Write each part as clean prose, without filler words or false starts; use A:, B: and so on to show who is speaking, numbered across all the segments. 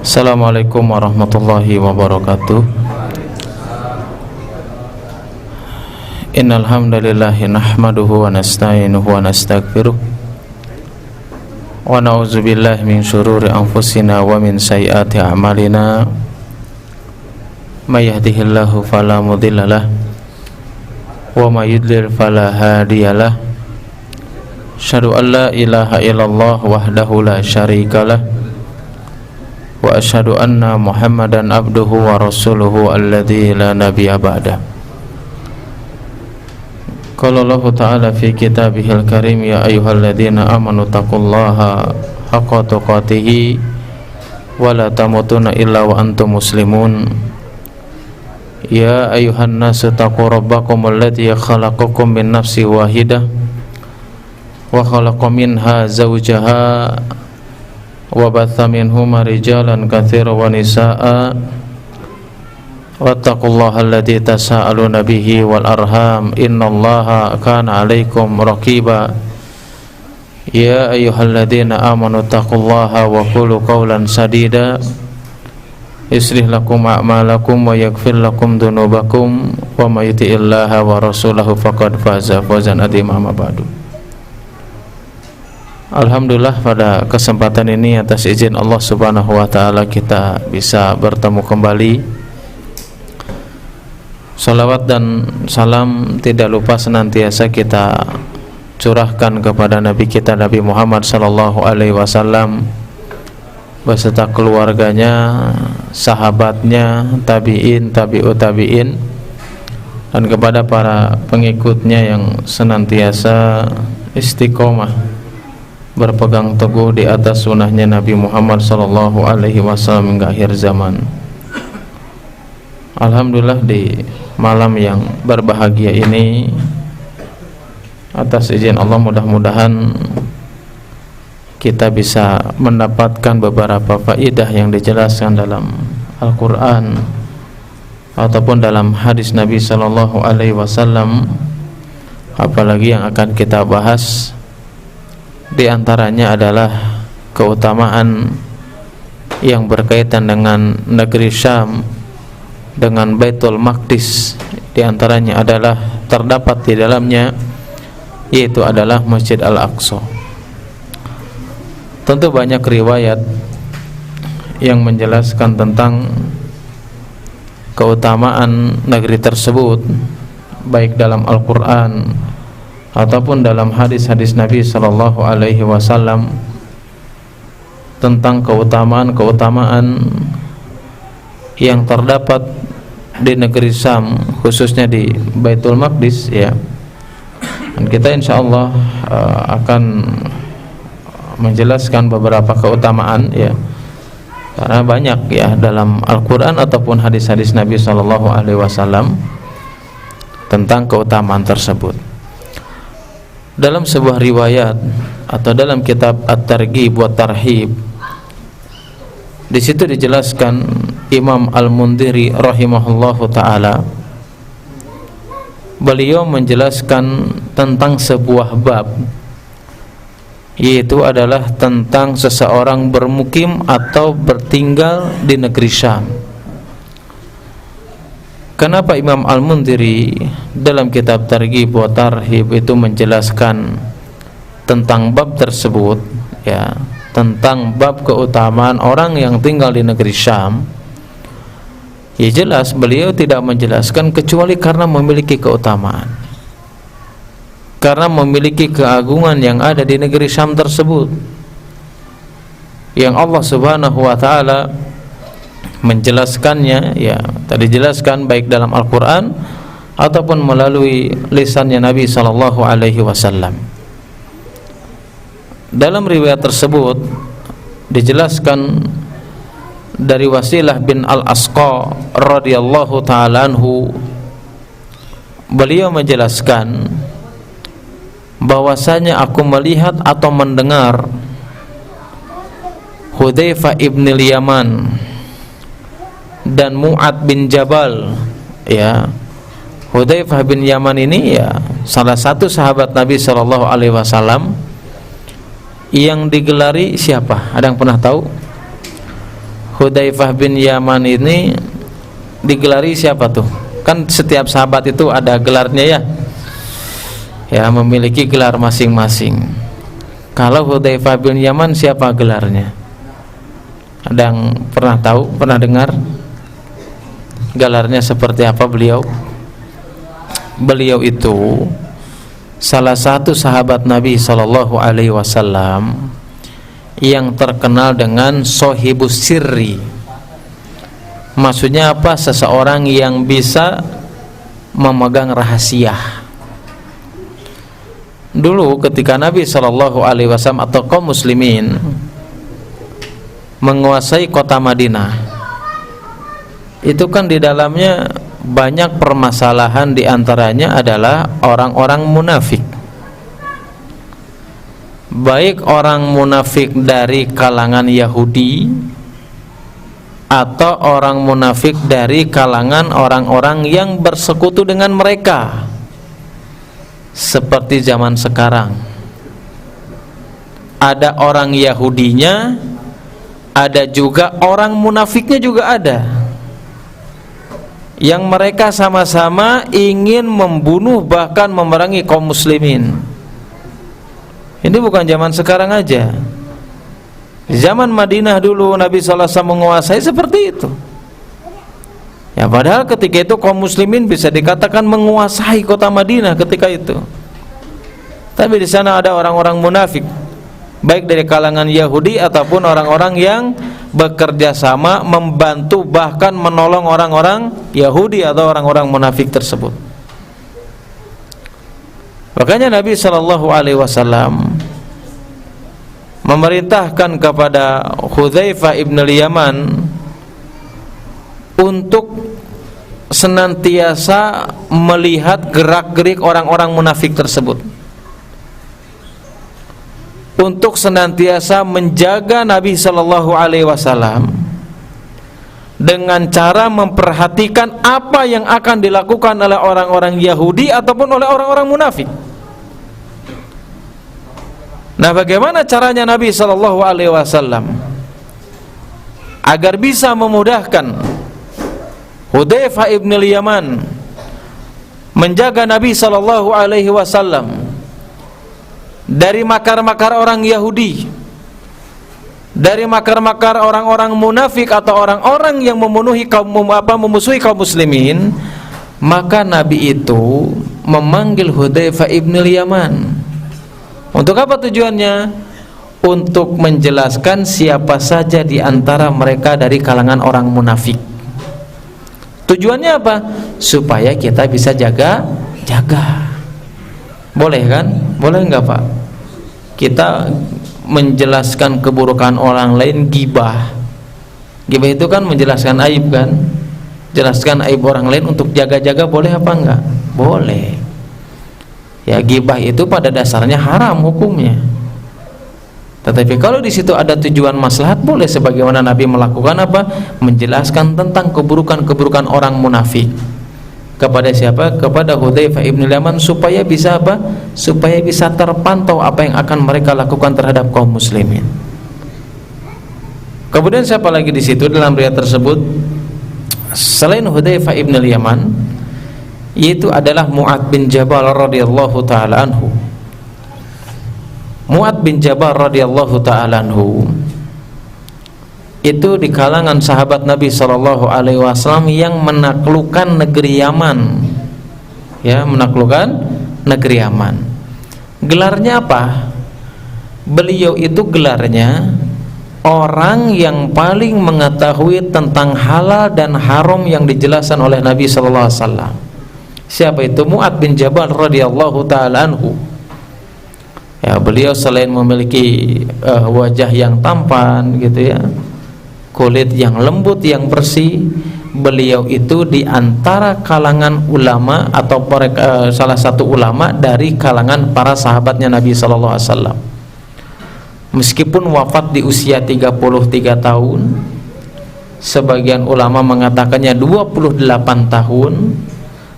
A: Assalamualaikum warahmatullahi wabarakatuh. Innal hamdalillahi nahmaduhu wa nasta'inuhu wa nastaghfiruh wa na'udzu billahi min syururi anfusina wa min sayyiati a'malina. May yahdihillahu fala mudhillalah wa may yudlil fala hadiyalah. Asyhadu an la ilaha illallah wahdahu la syarikalah wa asyhadu anna Muhammadan abduhu wa rasuluhu alladzi la nabiyya ba'dah. Qala Allah ta'ala fi kitabihil karim, ya ayyuhalladzina amanu taqullaha haqqa tuqatih wa la tamutunna illa wa antum muslimun. Ya ayyuhan nasu taqu rabbakumul ladzi khalaqakum min nafsin wahidah wa khalaqa minha zawjaha wa batha minhuma rijalan katsiran wa nisaa'a wattaqullaha alladzi tasaaluna bihi wal arham innallaha kana 'alaikum raqiba. Ya ayyuhalladzina amanu taqullaha wa qulu qawlan sadida yuslih lakum a'malakum wa yaghfir lakum dhunubakum wa may yuti'illaha wa rasulahu faqad faza fawzan 'azima. Amma ba'du. Alhamdulillah, pada kesempatan ini atas izin Allah Subhanahu wa taala kita bisa bertemu kembali. Salawat dan salam tidak lupa senantiasa kita curahkan kepada Nabi kita Nabi Muhammad sallallahu alaihi wasallam beserta keluarganya, sahabatnya, tabi'in, tabi'ut tabi'in, dan kepada para pengikutnya yang senantiasa istiqomah berpegang teguh di atas sunnahnya Nabi Muhammad sallallahu alaihi wasallam hingga akhir zaman. Alhamdulillah, di malam yang berbahagia ini atas izin Allah mudah-mudahan kita bisa mendapatkan beberapa faedah yang dijelaskan dalam Al-Qur'an ataupun dalam hadis Nabi sallallahu alaihi wasallam, apalagi yang akan kita bahas di antaranya adalah keutamaan yang berkaitan dengan negeri Syam, dengan Baitul Maqdis. Di antaranya adalah terdapat di dalamnya yaitu adalah Masjid Al-Aqsa. Tentu banyak riwayat yang menjelaskan tentang keutamaan negeri tersebut, baik dalam Al-Qur'an ataupun dalam hadis-hadis Nabi sallallahu alaihi wasallam tentang keutamaan-keutamaan yang terdapat di negeri Syam, khususnya di Baitul Maqdis, ya. Dan kita insyaallah akan menjelaskan beberapa keutamaan, ya. Karena banyak, ya, dalam Al-Qur'an ataupun hadis-hadis Nabi sallallahu alaihi wasallam tentang keutamaan tersebut. Dalam sebuah riwayat atau dalam kitab At-Targhib wa Tarhib, di situ dijelaskan Imam Al-Mundhiri rahimahullahu taala, beliau menjelaskan tentang sebuah bab, yaitu adalah tentang seseorang bermukim atau bertinggal di negeri Syam. Kenapa Imam Al-Mundhiri dalam kitab Targhib wa Tarhib itu menjelaskan tentang bab tersebut, ya, tentang bab keutamaan orang yang tinggal di negeri Syam? Ya jelas beliau tidak menjelaskan kecuali karena memiliki keutamaan, karena memiliki keagungan yang ada di negeri Syam tersebut, yang Allah Subhanahu wa taala menjelaskannya, ya, tadi jelaskan baik dalam Al-Qur'an ataupun melalui lisannya Nabi sallallahu alaihi wasallam. Dalam riwayat tersebut dijelaskan dari Wasilah bin Al-Asqa radhiyallahu ta'ala anhu, beliau menjelaskan bahwasanya aku melihat atau mendengar Hudzaifah ibn al-Yaman dan Mu'ad bin Jabal, ya. Hudzaifah bin Yaman ini, ya, salah satu sahabat Nabi sallallahu alaihi wasallam yang digelari siapa? Ada yang pernah tahu? Hudzaifah bin Yaman ini digelari siapa tuh? Kan setiap sahabat itu ada gelarnya ya. Ya, memiliki gelar masing-masing. Kalau Hudzaifah bin Yaman siapa gelarnya? Ada yang pernah tahu, pernah dengar? Gelarnya seperti apa beliau? Beliau itu salah satu sahabat Nabi sallallahu alaihi wasallam yang terkenal dengan sohibus sirri. Maksudnya apa? Seseorang yang bisa memegang rahasia. Dulu ketika Nabi sallallahu alaihi wasallam atau kaum muslimin menguasai kota Madinah, itu kan di dalamnya banyak permasalahan, di antaranya adalah orang-orang munafik. Baik orang munafik dari kalangan Yahudi atau orang munafik dari kalangan orang-orang yang bersekutu dengan mereka. Seperti zaman sekarang, ada orang Yahudinya, ada juga orang munafiknya juga ada, yang mereka sama-sama ingin membunuh bahkan memerangi kaum muslimin. Ini bukan zaman sekarang aja. Zaman Madinah dulu Nabi sallallahu alaihi wasallam menguasai seperti itu. Ya, padahal ketika itu kaum muslimin bisa dikatakan menguasai kota Madinah ketika itu. Tapi di sana ada orang-orang munafik, baik dari kalangan Yahudi ataupun orang-orang yang bekerja sama membantu bahkan menolong orang-orang Yahudi atau orang-orang munafik tersebut. Makanya Nabi sallallahu alaihi wasallam memerintahkan kepada Hudzaifah ibn Yaman untuk senantiasa melihat gerak-gerik orang-orang munafik tersebut, untuk senantiasa menjaga Nabi sallallahu alaihi wasallam dengan cara memperhatikan apa yang akan dilakukan oleh orang-orang Yahudi ataupun oleh orang-orang munafik. Nah, bagaimana caranya Nabi sallallahu alaihi wasallam agar bisa memudahkan Hudzaifah ibn Yaman menjaga Nabi sallallahu alaihi wasallam dari makar-makar orang Yahudi, dari makar-makar orang-orang munafik atau orang-orang yang memusuhi kaum muslimin, maka Nabi itu memanggil Hudzaifah ibn Yaman. Untuk apa tujuannya? Untuk menjelaskan siapa saja di antara mereka dari kalangan orang munafik. Tujuannya apa? Supaya kita bisa jaga. Boleh kan? Boleh enggak, Pak? Kita menjelaskan keburukan orang lain, gibah. Gibah itu kan menjelaskan aib kan? Jelaskan aib orang lain untuk jaga-jaga, boleh apa enggak? Boleh. Ya, gibah itu pada dasarnya haram hukumnya. Tetapi kalau di situ ada tujuan maslahat, boleh, sebagaimana Nabi melakukan apa? Menjelaskan tentang keburukan-keburukan orang munafik. Kepada siapa? Kepada Hudzaifah ibn Yaman, supaya bisa apa? Supaya bisa terpantau apa yang akan mereka lakukan terhadap kaum muslimin. Kemudian siapa lagi di situ dalam riwayat tersebut? Selain Hudzaifah ibn Yaman, yaitu adalah Mu'adz bin Jabal radhiyallahu taala anhu. Mu'adz bin Jabal radhiyallahu taala anhu itu di kalangan sahabat Nabi sallallahu alaihi wasallam yang menaklukkan negeri Yaman. Ya, menaklukkan negeri Yaman. Gelarnya apa? Beliau itu gelarnya orang yang paling mengetahui tentang halal dan haram yang dijelaskan oleh Nabi sallallahu alaihi wasallam. Siapa itu? Mu'adz bin Jabal radhiyallahu taala anhu. Ya, beliau selain memiliki wajah yang tampan gitu ya, kulit yang lembut yang bersih, beliau itu di antara kalangan ulama atau salah satu ulama dari kalangan para sahabatnya Nabi sallallahu alaihi wasallam. Meskipun wafat di usia 33 tahun, sebagian ulama mengatakannya 28 tahun,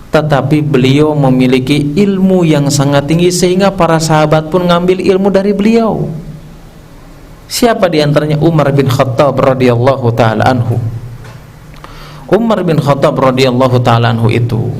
A: tetapi beliau memiliki ilmu yang sangat tinggi sehingga para sahabat pun ngambil ilmu dari beliau. Siapa di antaranya? Umar bin Khattab radhiyallahu taala anhu. Umar bin Khattab radhiyallahu taala anhu itu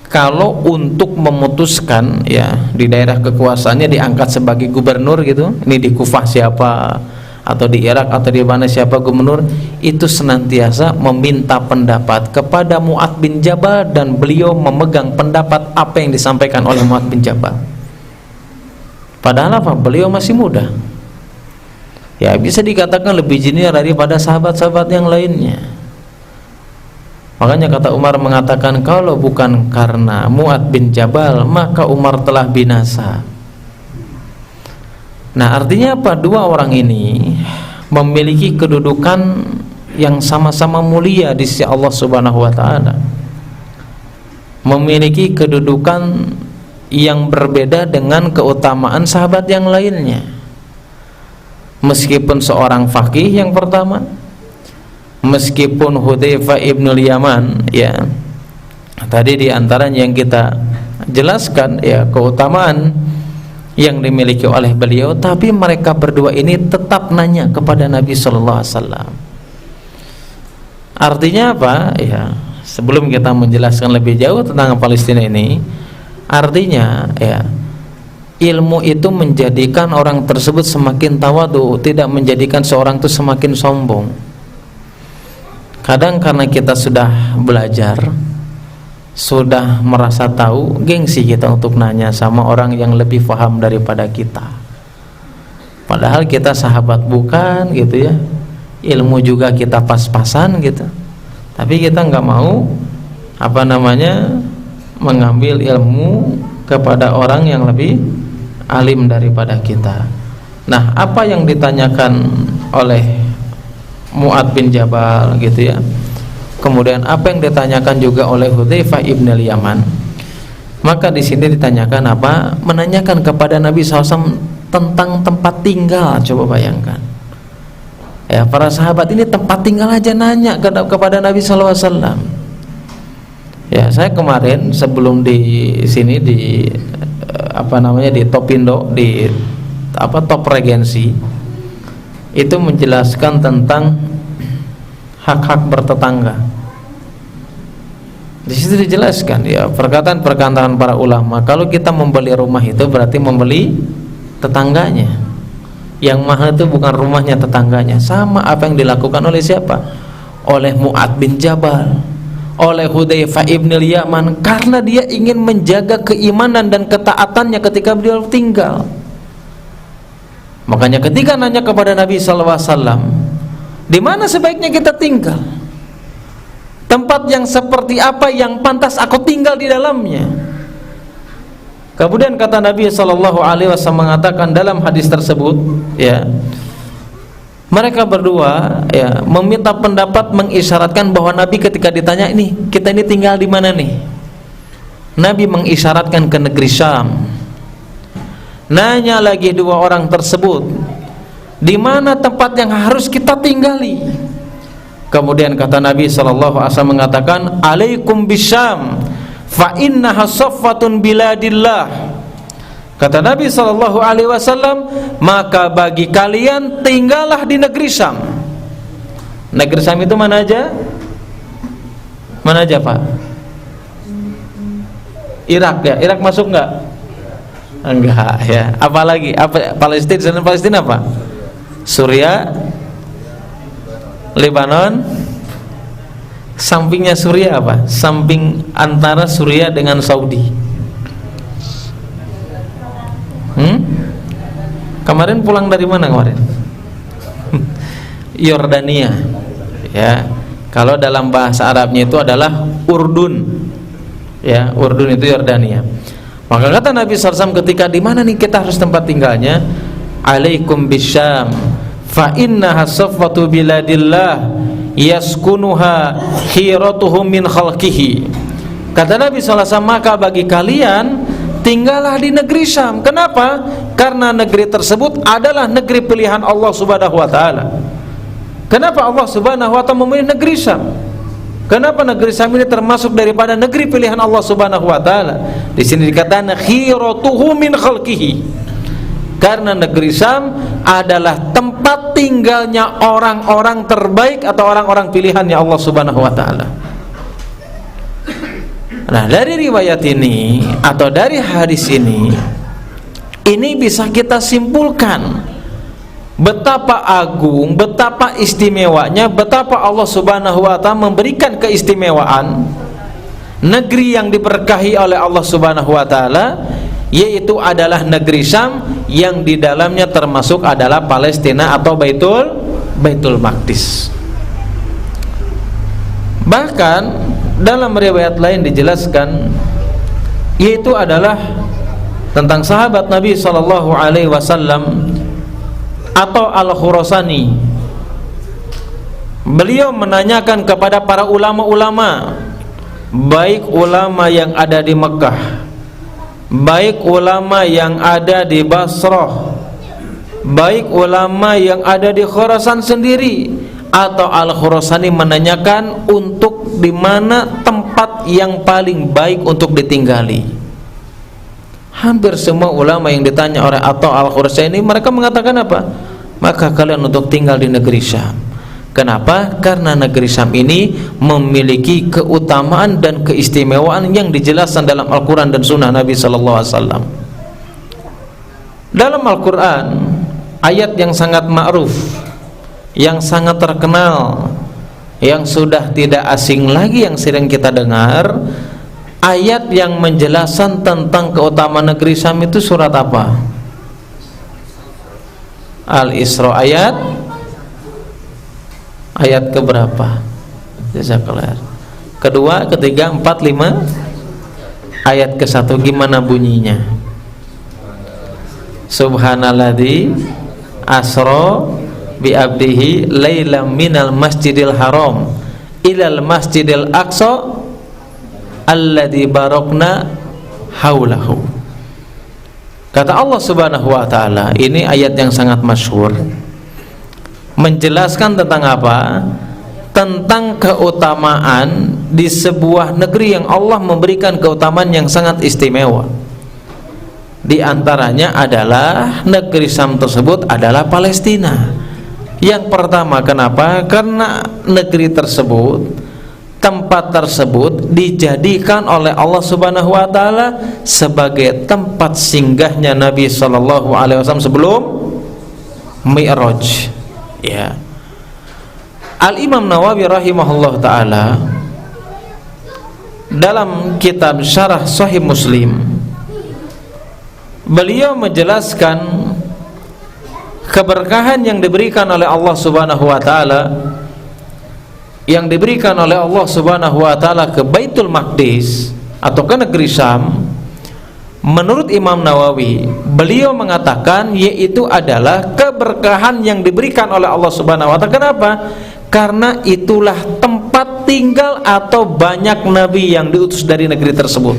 A: kalau untuk memutuskan ya di daerah kekuasaannya diangkat sebagai gubernur gitu, ini di Kufah siapa, atau di Irak atau di mana siapa gubernur, itu senantiasa meminta pendapat kepada Mu'adz bin Jabal, dan beliau memegang pendapat apa yang disampaikan oleh Mu'adz bin Jabal. Padahal apa? Beliau masih muda. Ya bisa dikatakan lebih junior daripada sahabat-sahabat yang lainnya. Makanya kata Umar mengatakan, kalau bukan karena Mu'adz bin Jabal maka Umar telah binasa. Nah artinya apa? Dua orang ini memiliki kedudukan yang sama-sama mulia di sisi Allah Subhanahu wa taala, memiliki kedudukan yang berbeda dengan keutamaan sahabat yang lainnya. Meskipun seorang faqih yang pertama, meskipun Hudzaifah ibnul Yaman ya tadi diantaranya yang kita jelaskan ya keutamaan yang dimiliki oleh beliau, tapi mereka berdua ini tetap nanya kepada Nabi Sallallahu Alaihi Wasallam. Artinya apa ya, sebelum kita menjelaskan lebih jauh tentang Palestina ini, artinya ya ilmu itu menjadikan orang tersebut semakin tawadu, tidak menjadikan seorang itu semakin sombong. Kadang karena kita sudah belajar, sudah merasa tahu, gengsi kita untuk nanya sama orang yang lebih paham daripada kita. Padahal kita sahabat bukan gitu ya, ilmu juga kita pas-pasan gitu, tapi kita nggak mau mengambil ilmu kepada orang yang lebih alim daripada kita. Nah, apa yang ditanyakan oleh Mu'adz bin Jabal gitu ya, kemudian apa yang ditanyakan juga oleh Hudzaifah ibnul Yaman, maka di sini ditanyakan apa? Menanyakan kepada Nabi SAW tentang tempat tinggal. Coba bayangkan ya, para sahabat ini tempat tinggal aja nanya kepada Nabi SAW. Ya, saya kemarin sebelum di sini di di Topindo, di Top Regensi, itu menjelaskan tentang hak-hak bertetangga. Di situ dijelaskan ya perkataan-perkataan para ulama, kalau kita membeli rumah itu berarti membeli tetangganya. Yang mahal itu bukan rumahnya, tetangganya. Sama apa yang dilakukan oleh siapa? Oleh Mu'adz bin Jabal, oleh Hudzaifah ibnul Yaman, karena dia ingin menjaga keimanan dan ketaatannya ketika beliau tinggal. Makanya ketika nanya kepada Nabi SAW, di mana sebaiknya kita tinggal? Tempat yang seperti apa yang pantas aku tinggal di dalamnya? Kemudian kata Nabi SAW mengatakan dalam hadis tersebut, ya, mereka berdua ya meminta pendapat, mengisyaratkan bahwa Nabi ketika ditanya, ini kita ini tinggal di mana nih? Nabi mengisyaratkan ke negeri Syam. Nanya lagi dua orang tersebut, di mana tempat yang harus kita tinggali? Kemudian kata Nabi SAW mengatakan, alaikum bisyam fa innaha saffatun biladillah. Kata Nabi SAW, maka bagi kalian tinggallah di negeri Syam. Negeri Syam itu mana aja? Mana aja Pak? Irak ya? Irak masuk enggak? Enggak ya. Apalagi? Apa? Palestina, selain Palestina apa? Suriah, Lebanon, sampingnya Suriah apa? Samping antara Suriah dengan Saudi. Kemarin pulang dari mana kemarin? Yordania. Ya, kalau dalam bahasa Arabnya itu adalah Urdun. Ya, Urdun itu Yordania. Maka kata Nabi SAW, ketika di mana nih kita harus tempat tinggalnya? Alaikum bisyam fa innaha safwatu biladillah yaskunuha khiratuhum min khalqihi. Kata Nabi SAW, maka bagi kalian tinggallah di negeri Syam. Kenapa? Karena negeri tersebut adalah negeri pilihan Allah Subhanahu wa taala. Kenapa Allah Subhanahu wa taala memilih negeri Syam? Kenapa negeri Syam ini termasuk daripada negeri pilihan Allah Subhanahu wa taala? Di sini dikatakan khiratuhu min khalqihi. Karena negeri Syam adalah tempat tinggalnya orang-orang terbaik atau orang-orang pilihannya Allah Subhanahu wa taala. Nah, dari riwayat ini atau dari hadis ini bisa kita simpulkan betapa agung, betapa istimewanya, betapa Allah Subhanahu wa taala memberikan keistimewaan negeri yang diberkahi oleh Allah Subhanahu wa taala, yaitu adalah negeri Syam yang di dalamnya termasuk adalah Palestina atau Baitul Maqdis. Bahkan dalam riwayat lain dijelaskan, yaitu adalah tentang sahabat Nabi sallallahu alaihi wasallam atau Al-Khurasani. Beliau menanyakan kepada para ulama-ulama, baik ulama yang ada di Mekah, baik ulama yang ada di Basrah, baik ulama yang ada di Khurasan sendiri, atau Al-Khurasani menanyakan untuk di mana tempat yang paling baik untuk ditinggali. Hampir semua ulama yang ditanya oleh atau Al-Khurasani mereka mengatakan apa? Maka kalian untuk tinggal di negeri Syam. Kenapa? Karena negeri Syam ini memiliki keutamaan dan keistimewaan yang dijelaskan dalam Al-Quran dan Sunnah Nabi Sallallahu Alaihi Wasallam. Dalam Al-Quran, ayat yang sangat ma'ruf, yang sangat terkenal, yang sudah tidak asing lagi, yang sering kita dengar, ayat yang menjelaskan tentang keutamaan negeri Syam itu surat apa? Al-Isra ayat keberapa? Jazakallah. Kedua, ketiga, empat, lima. Ayat ke-1 gimana bunyinya? Subhanalladzi asra bi abdihi lailam minal masjidil haram ilal masjidil aqsa alladzi barakna haulahu. Kata Allah Subhanahu wa taala, ini ayat yang sangat masyhur, menjelaskan tentang apa? Tentang keutamaan di sebuah negeri yang Allah memberikan keutamaan yang sangat istimewa. Di antaranya adalah negeri Syam tersebut adalah Palestina. Yang pertama, kenapa? Karena negeri tersebut, tempat tersebut dijadikan oleh Allah Subhanahu wa taala sebagai tempat singgahnya Nabi sallallahu alaihi wasallam sebelum Mi'raj. Ya. Al-Imam Nawawi rahimahullah ta'ala dalam kitab Syarah Sahih Muslim, beliau menjelaskan keberkahan yang diberikan oleh Allah Subhanahu wa ta'ala, yang diberikan oleh Allah Subhanahu wa ta'ala ke Baitul Maqdis atau ke negeri Syam. Menurut Imam Nawawi, beliau mengatakan yaitu adalah keberkahan yang diberikan oleh Allah Subhanahu wa ta'ala. Kenapa? Karena itulah tempat tinggal atau banyak nabi yang diutus dari negeri tersebut.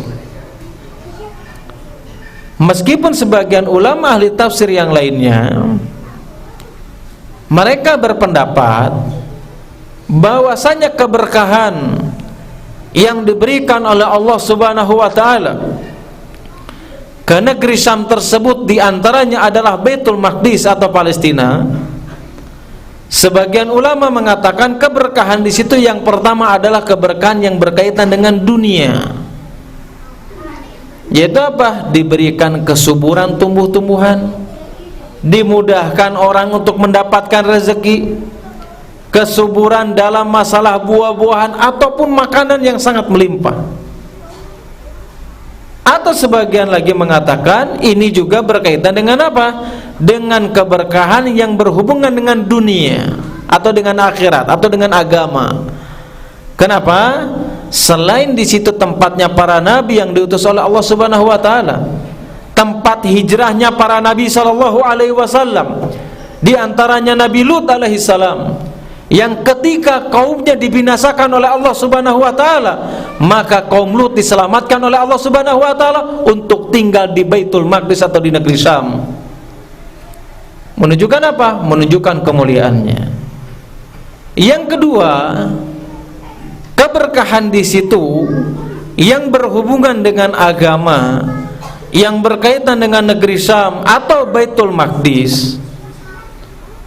A: Meskipun sebagian ulama ahli tafsir yang lainnya mereka berpendapat bahwasanya keberkahan yang diberikan oleh Allah Subhanahu wa ta'ala ke negeri Syam tersebut diantaranya adalah Baitul Maqdis atau Palestina. Sebagian ulama mengatakan keberkahan di situ yang pertama adalah keberkahan yang berkaitan dengan dunia, yaitu apa? Diberikan kesuburan tumbuh-tumbuhan, dimudahkan orang untuk mendapatkan rezeki, kesuburan dalam masalah buah-buahan ataupun makanan yang sangat melimpah. Atau sebagian lagi mengatakan ini juga berkaitan dengan apa? Dengan keberkahan yang berhubungan dengan dunia atau dengan akhirat atau dengan agama. Kenapa? Selain di situ tempatnya para nabi yang diutus oleh Allah Subhanahu wa taala, tempat hijrahnya para nabi sallallahu alaihi wasallam, di antaranya Nabi Lut alaihi salam, yang ketika kaumnya dibinasakan oleh Allah Subhanahu wa taala, maka kaum Lut diselamatkan oleh Allah Subhanahu wa taala untuk tinggal di Baitul Maqdis atau di negeri Syam. Menunjukkan apa? Menunjukkan kemuliaannya. Yang kedua, keberkahan di situ yang berhubungan dengan agama, yang berkaitan dengan negeri Syam atau Baitul Maqdis,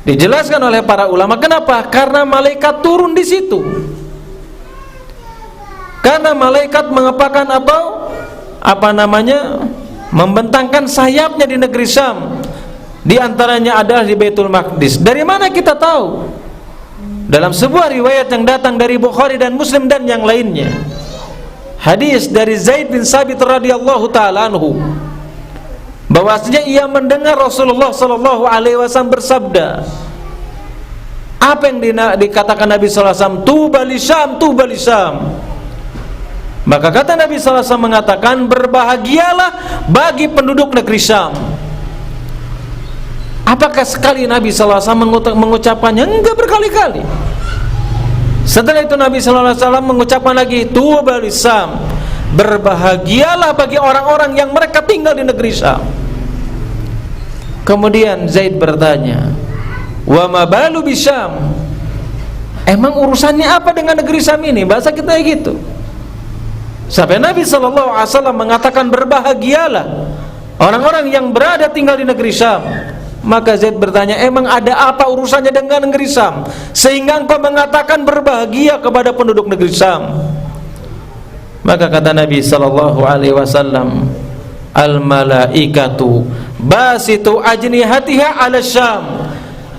A: dijelaskan oleh para ulama. Kenapa? Karena malaikat turun di situ. Karena malaikat mengepakan atau membentangkan sayapnya di negeri Syam. Di antaranya adalah di Baitul Maqdis. Dari mana kita tahu? Dalam sebuah riwayat yang datang dari Bukhari dan Muslim dan yang lainnya, hadis dari Zaid bin Sabit radhiyallahu taala anhu, bahwasanya ia mendengar Rasulullah sallallahu alaihi wasallam bersabda, apa yang dikatakan Nabi sallallahu alaihi wasallam, tuba li Syam, tuba li Syam. Maka kata Nabi sallallahu alaihi wasallam mengatakan, berbahagialah bagi penduduk negeri Syam. Apakah sekali Nabi sallallahu alaihi wasallam mengucapkannya? Enggak, berkali-kali. Setelah itu Nabi sallallahu alaihi wasallam mengucapkan lagi, tuba li Syam, berbahagialah bagi orang-orang yang mereka tinggal di negeri Syam. Kemudian Zaid bertanya, wa ma balu bi Syam, emang urusannya apa dengan negeri Syam ini? Bahasa kita gitu. Sampai Nabi sallallahu alaihi wasallam mengatakan, berbahagialah orang-orang yang berada tinggal di negeri Syam. Maka Zaid bertanya, emang ada apa urusannya dengan negeri Syam sehingga engkau mengatakan berbahagia kepada penduduk negeri Syam? Maka kata Nabi sallallahu alaihi wasallam, al malaikatu basitu ajnihatiha 'ala Syam.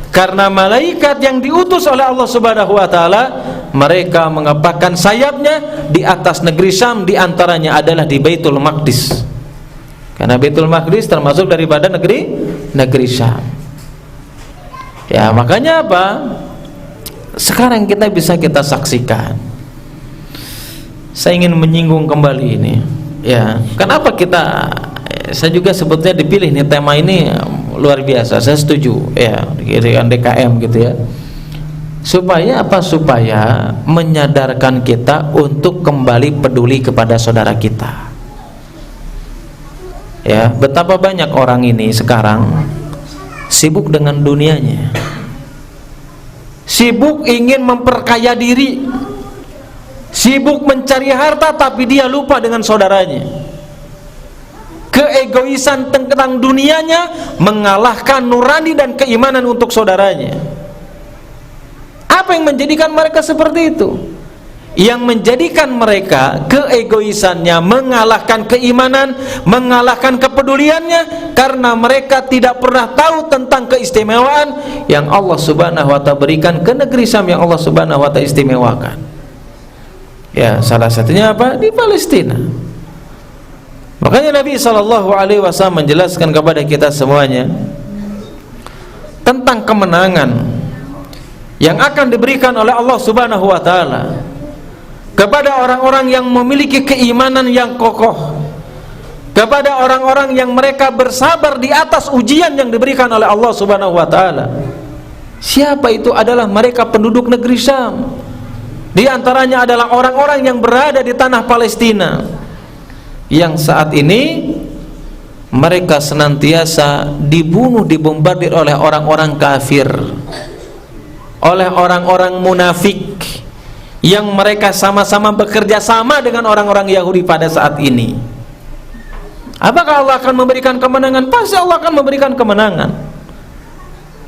A: Karena malaikat yang diutus oleh Allah Subhanahu wa taala, mereka mengepakkan sayapnya di atas negeri Syam, di antaranya adalah di Baitul Maqdis. Karena Baitul Maqdis termasuk daripada negeri Syam. Ya, makanya apa? Sekarang kita bisa saksikan. Saya ingin menyinggung kembali ini. Ya, kenapa saya juga sebetulnya dipilih nih tema ini luar biasa. Saya setuju ya dengan DKM gitu ya. Supaya apa? Supaya menyadarkan kita untuk kembali peduli kepada saudara kita. Ya, betapa banyak orang ini sekarang sibuk dengan dunianya, sibuk ingin memperkaya diri, sibuk mencari harta, tapi dia lupa dengan saudaranya. Keegoisan tentang dunianya mengalahkan nurani dan keimanan untuk saudaranya. Apa yang menjadikan mereka seperti itu? Yang menjadikan mereka keegoisannya mengalahkan keimanan, mengalahkan kepeduliannya, karena mereka tidak pernah tahu tentang keistimewaan yang Allah Subhanahu wa ta'ala berikan ke negeri Syam, yang Allah Subhanahu wa ta'ala istimewakan. Ya, salah satunya apa? Di Palestina. Makanya Nabi sallallahu alaihi wasallam menjelaskan kepada kita semuanya tentang kemenangan yang akan diberikan oleh Allah Subhanahu wa ta'ala kepada orang-orang yang memiliki keimanan yang kokoh, kepada orang-orang yang mereka bersabar di atas ujian yang diberikan oleh Allah Subhanahu wa ta'ala. Siapa itu? Adalah mereka penduduk negeri Syam. Di antaranya adalah orang-orang yang berada di tanah Palestina, yang saat ini mereka senantiasa dibunuh, dibombardir oleh orang-orang kafir, oleh orang-orang munafik, yang mereka sama-sama bekerja sama dengan orang-orang Yahudi pada saat ini. Apakah Allah akan memberikan kemenangan? Pasti Allah akan memberikan kemenangan.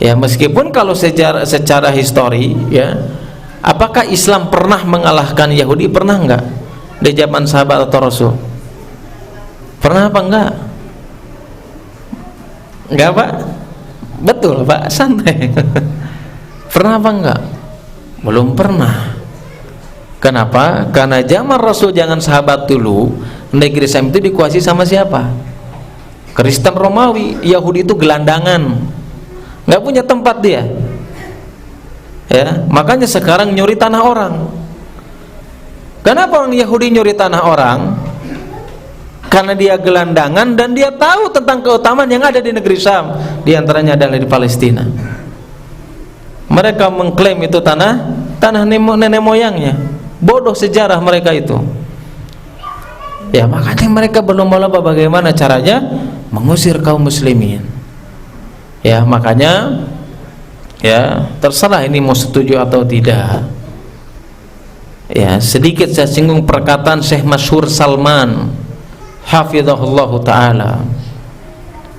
A: Ya, meskipun kalau secara histori ya, apakah Islam pernah mengalahkan Yahudi? Pernah enggak? Di zaman sahabat atau Rasul? Pernah apa enggak? Enggak, Pak? Betul, Pak, santai. Pernah apa enggak? Belum pernah. Kenapa? Karena zaman Rasul, jangan sahabat dulu, negeri Syam itu dikuasai sama siapa? Kristen Romawi. Yahudi itu gelandangan, nggak punya tempat dia. Ya, makanya sekarang nyuri tanah orang. Kenapa orang Yahudi nyuri tanah orang? Karena dia gelandangan dan dia tahu tentang keutamaan yang ada di negeri Syam, di antaranya adalah di Palestina. Mereka mengklaim itu tanah nenek moyangnya. Bodoh sejarah mereka itu. Ya, makanya mereka belum lupa bagaimana caranya mengusir kaum muslimin. Ya, makanya ya terserah ini mau setuju atau tidak. Ya, sedikit saya singgung perkataan Syekh Masyhur Salman hafizahullahu taala.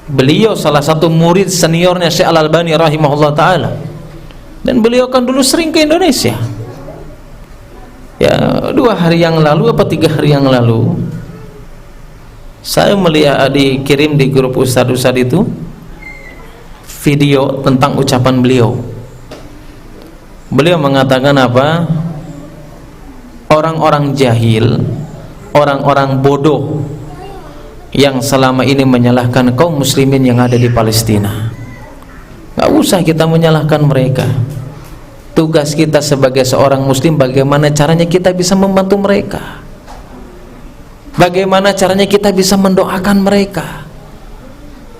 A: Beliau salah satu murid seniornya Syekh Al-Albani rahimahullah taala, dan beliau kan dulu sering ke Indonesia. Ya, 2 hari yang lalu apa 3 hari yang lalu saya melihat dikirim di grup ustadz-ustadz itu video tentang ucapan beliau. Beliau mengatakan apa? Orang-orang jahil, orang-orang bodoh yang selama ini menyalahkan kaum muslimin yang ada di Palestina, gak usah kita menyalahkan mereka. Tugas kita sebagai seorang muslim, bagaimana caranya kita bisa membantu mereka, bagaimana caranya kita bisa mendoakan mereka.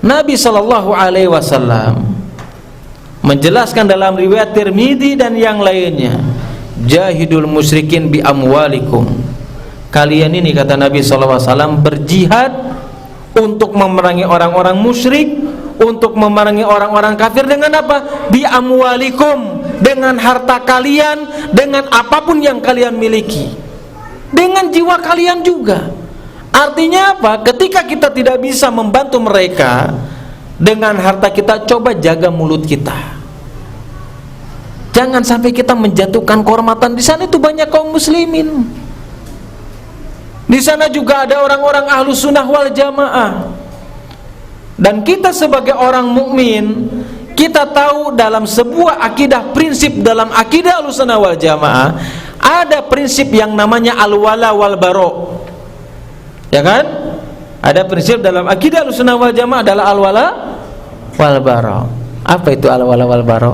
A: Nabi SAW menjelaskan dalam riwayat Tirmidzi dan yang lainnya, jahidul musyrikin bi amwalikum. Kalian ini, kata Nabi SAW, berjihad untuk memerangi orang-orang musyrik, untuk memerangi orang-orang kafir dengan apa? Bi amwalikum, dengan harta kalian, dengan apapun yang kalian miliki, dengan jiwa kalian juga. Artinya apa? Ketika kita tidak bisa membantu mereka dengan harta kita, coba jaga mulut kita. Jangan sampai kita menjatuhkan kehormatan. Di sana itu banyak kaum muslimin. Di sana juga ada orang-orang ahlus sunnah wal jamaah. Dan kita sebagai orang mukmin, kita tahu dalam sebuah akidah, prinsip dalam akidah ahlus sunnah wal jamaah, ada prinsip yang namanya al-wala wal bara. Ya kan? Ada prinsip dalam akidah ahlus sunnah wal jamaah adalah al-wala wal bara. Apa itu al-wala wal bara?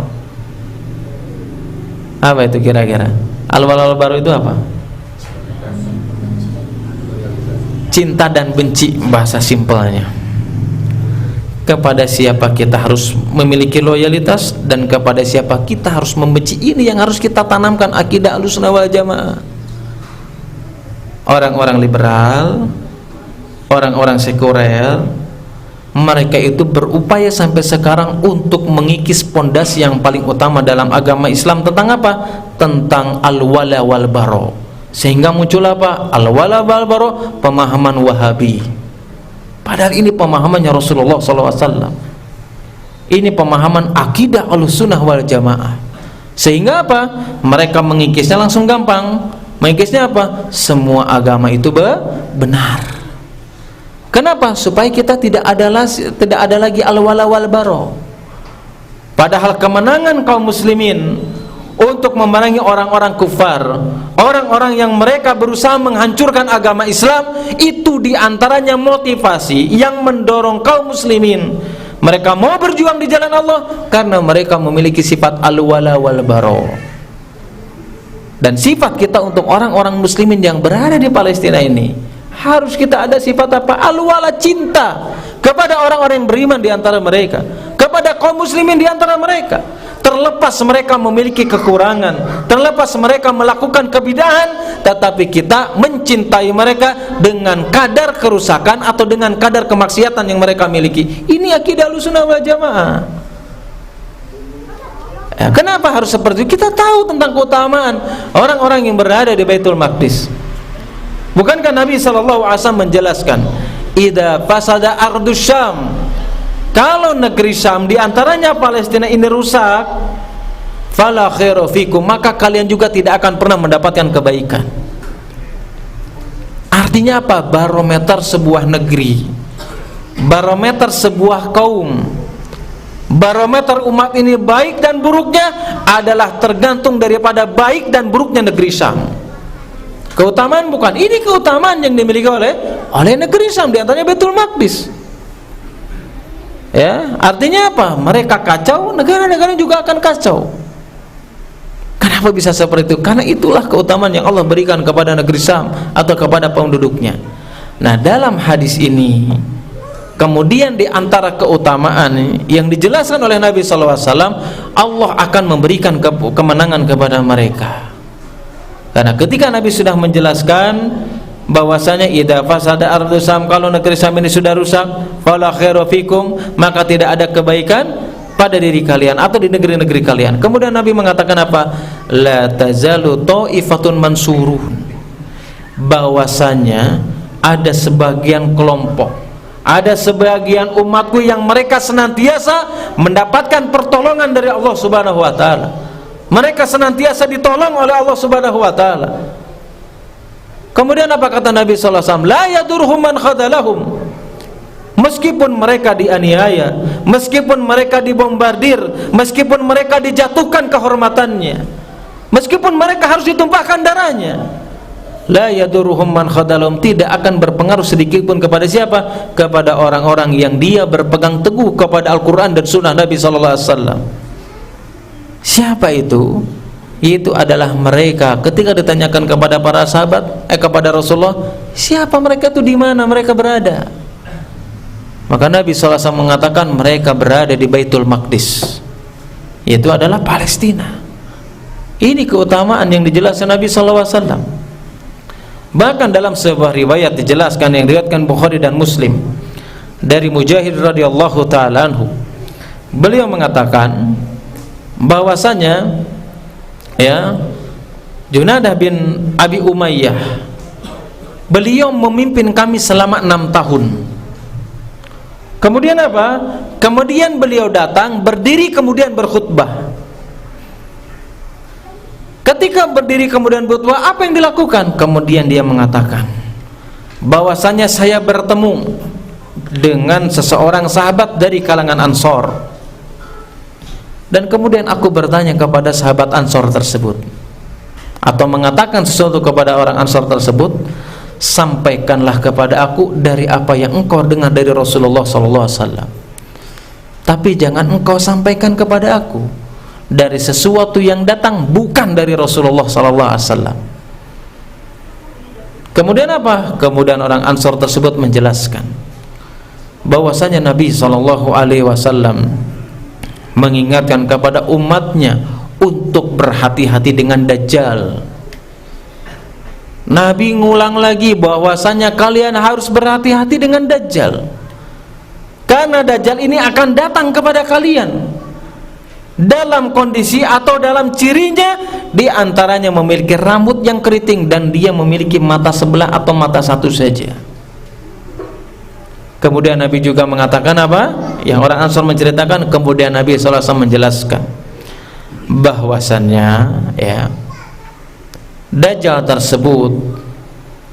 A: Apa itu kira-kira? Al-wala wal bara itu apa? Cinta dan benci, bahasa simpelnya. Kepada siapa kita harus memiliki loyalitas, dan kepada siapa kita harus membenci. Ini yang harus kita tanamkan akidah Ahlussunnah wal Jamaah. Orang-orang liberal, orang-orang sekuler, mereka itu berupaya sampai sekarang untuk mengikis pondasi yang paling utama dalam agama Islam tentang apa? Tentang al-wala wal bara. Sehingga muncul apa? Al-wala wal bara, pemahaman Wahabi. Padahal ini pemahamannya Rasulullah SAW. Ini pemahaman akidah Ahlussunnah wal Jamaah. Sehingga apa? Mereka mengikisnya langsung gampang. Mengikisnya apa? Semua agama itu benar. Kenapa? Supaya kita tidak ada lagi al-wala wal bara. Padahal kemenangan kaum muslimin untuk memerangi orang-orang kufar, orang-orang yang mereka berusaha menghancurkan agama Islam, itu diantaranya motivasi yang mendorong kaum muslimin. Mereka mau berjuang di jalan Allah karena mereka memiliki sifat al-wala wal bara. Dan sifat kita untuk orang-orang muslimin yang berada di Palestina ini, harus kita ada sifat apa? Al-wala, cinta kepada orang-orang yang beriman di antara mereka, kepada kaum muslimin di antara mereka. Terlepas mereka memiliki kekurangan, terlepas mereka melakukan kebidahan, tetapi kita mencintai mereka dengan kadar kerusakan atau dengan kadar kemaksiatan yang mereka miliki. Ini akidah Ahlussunnah wal Jamaah. Ya, kenapa harus seperti itu? Kita tahu tentang keutamaan orang-orang yang berada di Baitul Maqdis. Bukankah Nabi SAW menjelaskan, idza fasada ardus Syam, kalau negeri Syam diantaranya Palestina ini rusak, fala khairu fikum, maka kalian juga tidak akan pernah mendapatkan kebaikan. Artinya apa? Barometer sebuah negeri, barometer sebuah kaum, barometer umat ini baik dan buruknya adalah tergantung daripada baik dan buruknya negeri Syam. Keutamaan bukan, ini keutamaan yang dimiliki oleh negeri Syam, diantaranya Baitul Maqdis. Ya, artinya apa? Mereka kacau, negara-negara juga akan kacau. Kenapa bisa seperti itu? Karena itulah keutamaan yang Allah berikan kepada negeri Syam atau kepada penduduknya. Nah, dalam hadis ini, kemudian di antara keutamaan yang dijelaskan oleh Nabi SAW, Allah akan memberikan kemenangan kepada mereka. Karena ketika Nabi sudah menjelaskan bahwasanya idza fasada ardu Syam, kalau negeri Syam ini sudah rusak, fala khairu fikum, maka tidak ada kebaikan pada diri kalian atau di negeri-negeri kalian. Kemudian Nabi mengatakan apa? La tazalu ta'ifatun mansurun, bahwasanya ada sebagian kelompok, ada sebagian umatku yang mereka senantiasa mendapatkan pertolongan dari Allah Subhanahu wa taala. Mereka senantiasa ditolong oleh Allah Subhanahu wa taala. Kemudian apa kata Nabi sallallahu alaihi wasallam? La yadurhum man khadalahum. Meskipun mereka dianiaya, meskipun mereka dibombardir, meskipun mereka dijatuhkan kehormatannya, meskipun mereka harus ditumpahkan darahnya, la yadurhum man khadalahum, tidak akan berpengaruh sedikit pun kepada siapa? Kepada orang-orang yang dia berpegang teguh kepada Al-Quran dan Sunnah Nabi sallallahu alaihi wasallam. Siapa itu? Itu adalah mereka ketika ditanyakan kepada para sahabat, kepada Rasulullah, siapa mereka itu, di mana mereka berada? Maka Nabi SAW mengatakan mereka berada di Baitul Maqdis, itu adalah Palestina. Ini keutamaan yang dijelaskan Nabi SAW. Bahkan dalam sebuah riwayat dijelaskan yang diriwayatkan Bukhari dan Muslim dari Mujahid radhiyallahu taala anhu, beliau mengatakan bahwasanya Junadah bin Abi Umayyah, beliau memimpin kami selama 6 tahun. Kemudian apa? Kemudian beliau datang, berdiri kemudian berkhutbah. Ketika berdiri kemudian berkhutbah, apa yang dilakukan? Kemudian dia mengatakan bahwasanya saya bertemu dengan seseorang sahabat dari kalangan Ansor. Dan kemudian aku bertanya kepada sahabat Ansor tersebut, atau mengatakan sesuatu kepada orang Ansor tersebut, sampaikanlah kepada aku dari apa yang engkau dengar dari Rasulullah SAW, tapi jangan engkau sampaikan kepada aku dari sesuatu yang datang bukan dari Rasulullah SAW. Kemudian apa? Kemudian orang Ansor tersebut menjelaskan bahwasanya Nabi SAW mengingatkan kepada umatnya untuk berhati-hati dengan Dajjal. Nabi ngulang lagi bahwasanya kalian harus berhati-hati dengan Dajjal, karena Dajjal ini akan datang kepada kalian dalam kondisi atau dalam cirinya diantaranya memiliki rambut yang keriting dan dia memiliki mata sebelah atau mata satu saja. Kemudian Nabi juga mengatakan apa? Yang orang Ansor menceritakan, kemudian Nabi SAW menjelaskan bahwasannya Dajjal tersebut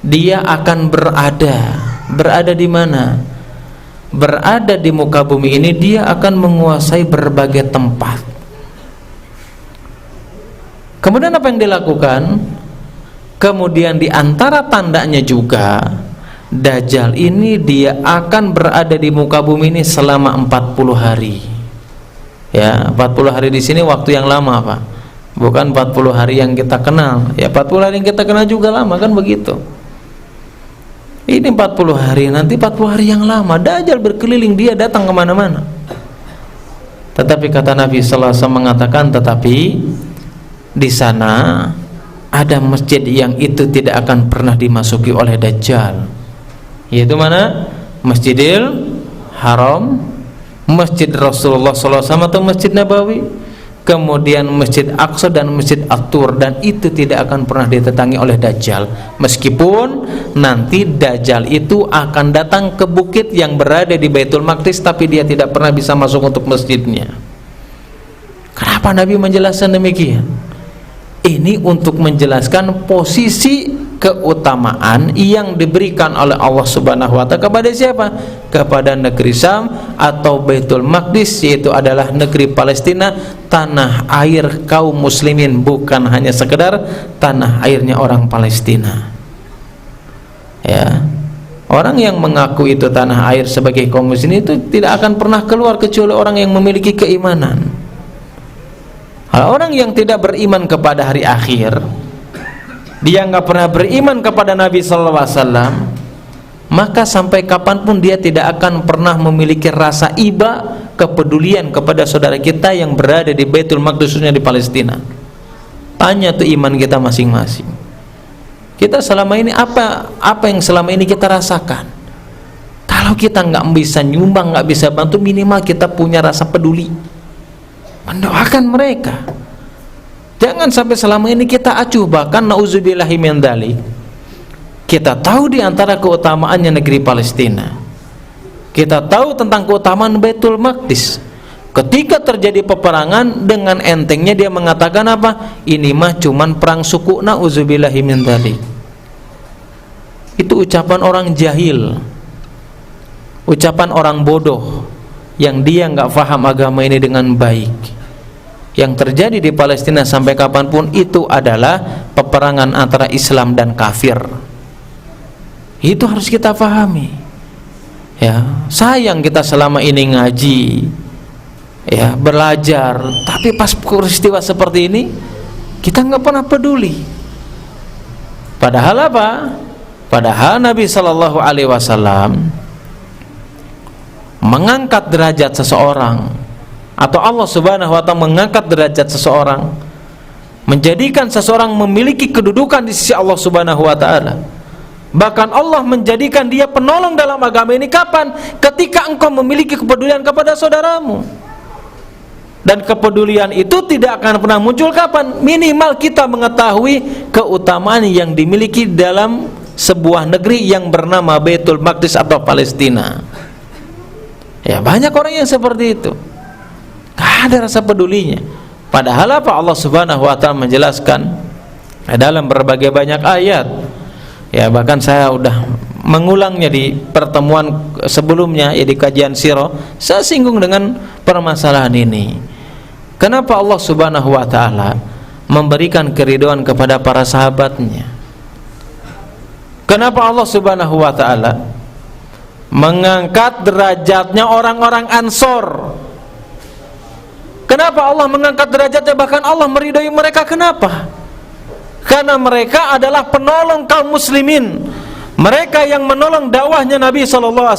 A: dia akan berada di mana? Berada di muka bumi ini, dia akan menguasai berbagai tempat. Kemudian apa yang dilakukan? Kemudian di antara tandanya juga Dajjal ini dia akan berada di muka bumi ini selama 40 hari. Ya, 40 hari di sini waktu yang lama, Pak. Bukan 40 hari yang kita kenal. Ya, 40 hari yang kita kenal juga lama, kan begitu. Ini 40 hari, nanti 40 hari yang lama. Dajjal berkeliling, dia datang kemana-mana. Tetapi kata Nabi sallallahu alaihi wasallam mengatakan, tetapi di sana ada masjid yang itu tidak akan pernah dimasuki oleh Dajjal. Yaitu mana? Masjidil Haram, Masjid Rasulullah SAW atau Masjid Nabawi, kemudian Masjid Aqsa dan Masjid At-Tur, dan itu tidak akan pernah ditetangi oleh Dajjal. Meskipun nanti Dajjal itu akan datang ke bukit yang berada di Baitul Maqdis, tapi dia tidak pernah bisa masuk untuk masjidnya. Kenapa Nabi menjelaskan demikian? Ini untuk menjelaskan posisi keutamaan yang diberikan oleh Allah Subhanahu wa taala kepada siapa? Kepada negeri Syam atau Baitul Maqdis, yaitu adalah negeri Palestina, tanah air kaum muslimin, bukan hanya sekedar tanah airnya orang Palestina. Ya. Orang yang mengaku itu tanah air sebagai kaum muslimin itu tidak akan pernah keluar kecuali orang yang memiliki keimanan. Orang yang tidak beriman kepada hari akhir, dia nggak pernah beriman kepada Nabi Sallallahu Alaihi Wasallam, maka sampai kapanpun dia tidak akan pernah memiliki rasa iba, kepedulian kepada saudara kita yang berada di Baitul Maqdis, khususnya di Palestina. Tanya tuh iman kita masing-masing. Kita selama ini apa yang selama ini kita rasakan? Kalau kita nggak bisa nyumbang, nggak bisa bantu, minimal kita punya rasa peduli, mendoakan mereka. Jangan sampai selama ini kita acuh, bahkan nauzubillahi min dzalik, Kita tahu di antara keutamaannya negeri Palestina. Kita tahu tentang keutamaan Baitul Maqdis. Ketika terjadi peperangan, dengan entengnya dia mengatakan apa? Ini mah cuman perang suku, na'udzubillahi min dzalik. Itu ucapan orang jahil, ucapan orang bodoh yang dia nggak faham agama ini dengan baik. Yang terjadi di Palestina sampai kapanpun itu adalah peperangan antara Islam dan kafir. Itu harus kita pahami. Ya, sayang kita selama ini ngaji, ya, belajar, tapi pas peristiwa seperti ini kita nggak pernah peduli. Padahal apa? Padahal Nabi Shallallahu Alaihi Wasallam mengangkat derajat seseorang, atau Allah Subhanahu Wa Taala mengangkat derajat seseorang, menjadikan seseorang memiliki kedudukan di sisi Allah Subhanahu Wa Taala. Bahkan Allah menjadikan dia penolong dalam agama ini kapan? Ketika engkau memiliki kepedulian kepada saudaramu. Dan kepedulian itu tidak akan pernah muncul kapan? Minimal kita mengetahui keutamaan yang dimiliki dalam sebuah negeri yang bernama Baitul Maqdis atau Palestina. Ya, banyak orang yang seperti itu, gak ada rasa pedulinya. Padahal apa? Allah Subhanahu Wa Taala menjelaskan dalam berbagai banyak ayat. Ya, bahkan saya udah mengulangnya di pertemuan sebelumnya, ya, di kajian sirah saya singgung dengan permasalahan ini. Kenapa Allah Subhanahu Wa Taala memberikan keridhaan kepada para sahabatnya? Kenapa Allah Subhanahu Wa Taala mengangkat derajatnya orang-orang Ansor? Kenapa Allah mengangkat derajatnya? Bahkan Allah meridhai mereka. Kenapa? Karena mereka adalah penolong kaum muslimin. Mereka yang menolong dakwahnya Nabi SAW.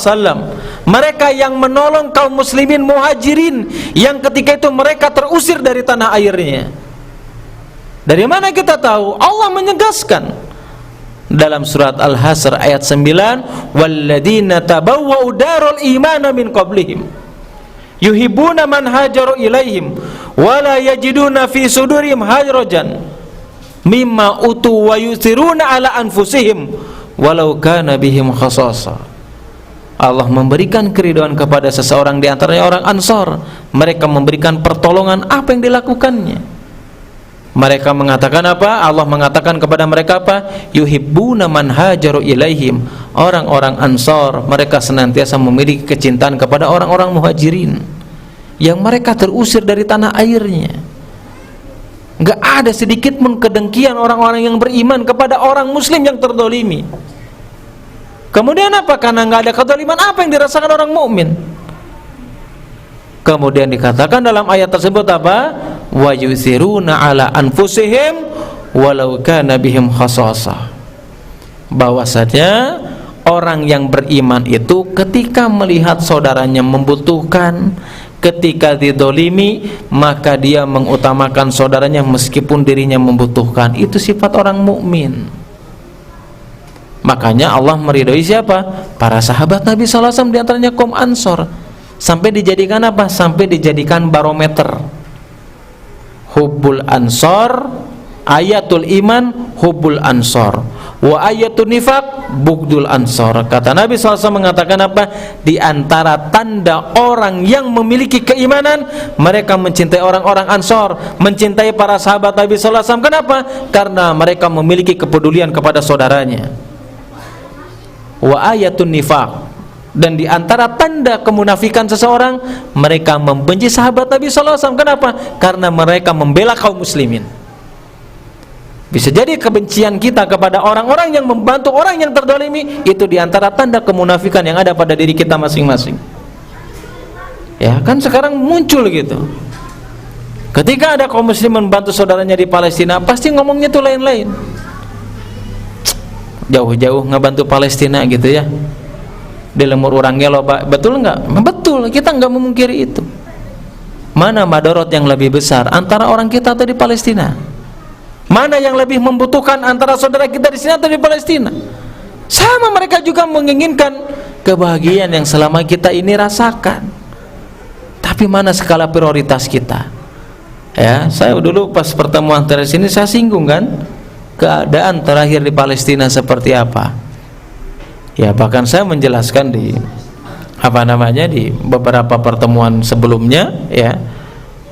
A: Mereka yang menolong kaum muslimin muhajirin yang ketika itu mereka terusir dari tanah airnya. Dari mana kita tahu? Allah menyegaskan dalam surat Al-Hasr ayat 9, walladzina tabawwa'u darul imana min qablihim yuhibbuna man hajaru ilaihim wala yajiduna fi sudurihim harajan mimma utu wa yusiruna ala anfusihim walau kana bihim khasasa. Allah memberikan keridhaan kepada seseorang di antaranya orang Ansor. Mereka memberikan pertolongan. Apa yang dilakukannya? Mereka mengatakan apa? Allah mengatakan kepada mereka apa? Yuhibbuna man hajaru ilaihim. Orang-orang Ansor, mereka senantiasa memiliki kecintaan kepada orang-orang muhajirin yang mereka terusir dari tanah airnya. Enggak ada sedikit pun kedengkian orang-orang yang beriman kepada orang muslim yang terdolimi. Kemudian apa? Karena enggak ada kedoliman, apa yang dirasakan orang mukmin? Kemudian dikatakan dalam ayat tersebut apa? Wa yusiruna ala anfusihim walau kana bihim khasasah. Bahwasanya orang yang beriman itu ketika melihat saudaranya membutuhkan, ketika didolimi, maka dia mengutamakan saudaranya meskipun dirinya membutuhkan. Itu sifat orang mukmin. Makanya Allah meridhoi siapa? Para sahabat Nabi SAW, di antaranya kaum Ansor. Sampai dijadikan apa? Sampai dijadikan barometer. Hubbul Ansor, ayatul iman, hubbul Ansor. Wa ayatul nifaq, bugdul Ansor. Kata Nabi SAW mengatakan apa? Di antara tanda orang yang memiliki keimanan, mereka mencintai orang-orang Ansor, mencintai para sahabat Nabi SAW. Kenapa? Karena mereka memiliki kepedulian kepada saudaranya. Wa ayatun nifaq, dan di antara tanda kemunafikan seseorang, mereka membenci sahabat Nabi SAW. Kenapa? Karena mereka membela kaum muslimin. Bisa jadi kebencian kita kepada orang-orang yang membantu orang yang terdolimi, itu di antara tanda kemunafikan yang ada pada diri kita masing-masing. Ya kan sekarang muncul gitu. Ketika ada kaum muslim membantu saudaranya di Palestina, pasti ngomongnya tuh lain-lain. Jauh-jauh ngebantu Palestina gitu ya, di lemur orang gelo, betul nggak? Betul, kita nggak memungkiri itu. Mana madorot yang lebih besar antara orang kita atau di Palestina? Mana yang lebih membutuhkan antara saudara kita di sini atau di Palestina? Sama, mereka juga menginginkan kebahagiaan yang selama kita ini rasakan. Tapi mana skala prioritas kita? Ya, saya dulu pas pertemuan dari sini saya singgung kan. keadaan terakhir di Palestina seperti apa. Ya, bahkan saya menjelaskan di di beberapa pertemuan sebelumnya, ya,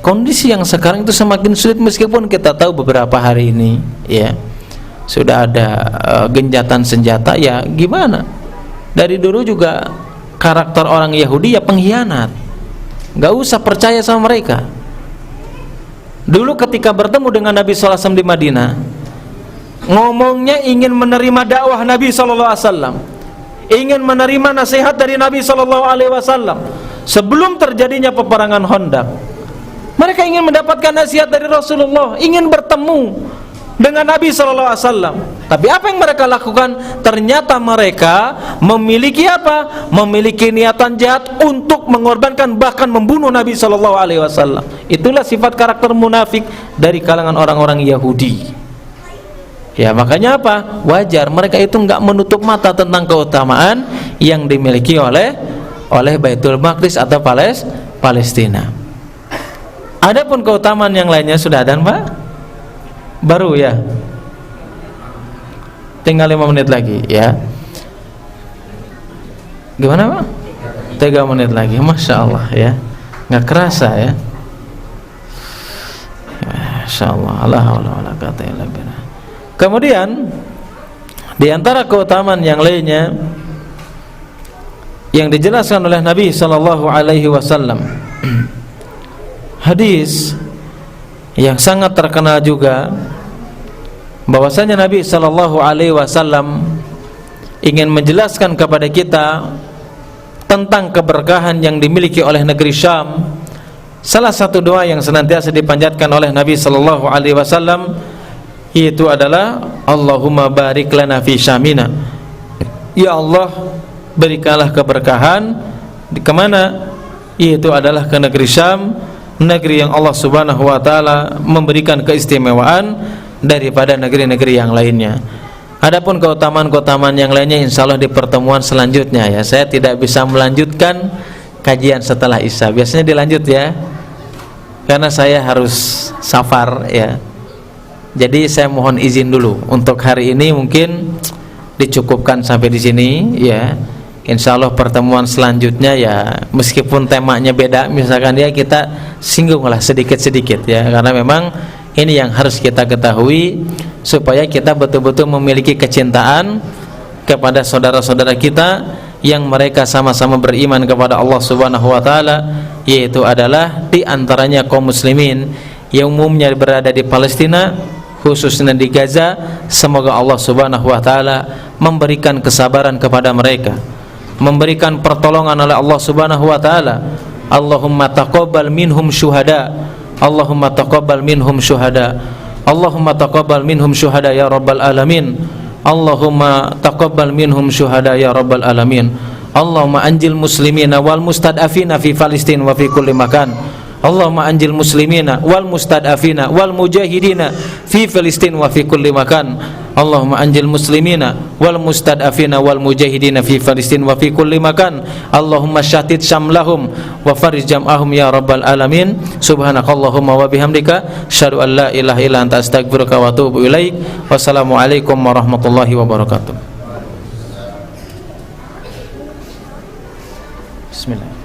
A: kondisi yang sekarang itu semakin sulit, meskipun kita tahu beberapa hari ini, ya, sudah ada genjatan senjata. Ya gimana, dari dulu juga karakter orang Yahudi ya pengkhianat, nggak usah percaya sama mereka. Dulu ketika bertemu dengan Nabi SAW di Madinah, ngomongnya ingin menerima dakwah Nabi SAW, ingin menerima nasihat dari Nabi SAW. Sebelum terjadinya peperangan Khandaq, mereka ingin mendapatkan nasihat dari Rasulullah, ingin bertemu dengan Nabi SAW. Tapi apa yang mereka lakukan? Ternyata mereka memiliki apa? Memiliki niatan jahat untuk mengorbankan, bahkan membunuh Nabi SAW. Itulah sifat karakter munafik dari kalangan orang-orang Yahudi. Ya, makanya apa? Wajar mereka itu enggak menutup mata tentang keutamaan yang dimiliki oleh Baitul Maqdis atau Palestina. Adapun keutamaan yang lainnya sudah ada, Pak? Baru ya? Tinggal 5 menit lagi, ya. Gimana, Pak? 3 menit lagi, Masya Allah, ya. Nggak kerasa, ya. Masya Allah, la haula wala quwwata illa billah. Kemudian di antara keutamaan yang lainnya yang dijelaskan oleh Nabi SAW, hadis yang sangat terkenal juga, bahwasanya Nabi SAW ingin menjelaskan kepada kita tentang keberkahan yang dimiliki oleh negeri Syam. Salah satu doa yang senantiasa dipanjatkan oleh Nabi SAW itu adalah Allahumma barik lana fi Syamina. Ya Allah, berikanlah keberkahan di kemana? Itu adalah ke negeri Syam, negeri yang Allah Subhanahu wa taala memberikan keistimewaan daripada negeri-negeri yang lainnya. Adapun keutamaan-keutamaan yang lainnya insyaallah di pertemuan selanjutnya, ya. Saya tidak bisa melanjutkan kajian setelah Isya. Biasanya dilanjut, ya. Karena saya harus safar, ya. Jadi saya mohon izin dulu untuk hari ini, mungkin dicukupkan sampai di sini, ya. Insyaallah pertemuan selanjutnya, ya, meskipun temanya beda, misalkan ya kita singgunglah sedikit-sedikit, ya, karena memang ini yang harus kita ketahui supaya kita betul-betul memiliki kecintaan kepada saudara-saudara kita yang mereka sama-sama beriman kepada Allah Subhanahu wa taala, yaitu adalah di antaranya kaum muslimin yang umumnya berada di Palestina, khususnya di Gaza. Semoga Allah Subhanahu wa taala memberikan kesabaran kepada mereka, memberikan pertolongan oleh Allah Subhanahu wa taala. Allahumma taqabbal minhum syuhada, Allahumma taqabbal minhum syuhada, Allahumma taqabbal minhum syuhada ya rabbal alamin. Allahumma taqabbal minhum syuhada ya rabbal alamin. Allahumma anjil muslimina wal mustad'afina fi Palestina wa fi kulli makan. Allahumma anjil muslimina wal mustad'afina wal mujahidina fi Palestina wa fi kulli makan. Allahumma anjil muslimina wal mustad'afina wal mujahidina fi Palestina wa fi kulli makan. Allahumma syatid syamlahum wa farij jam'ahum ya rabbal alamin. Subhanakallahumma wa bihamdika asyhadu an la ilaha illa anta astaghfiruka wa atubu ilaik. Wassalamualaikum warahmatullahi wabarakatuh. Bismillah.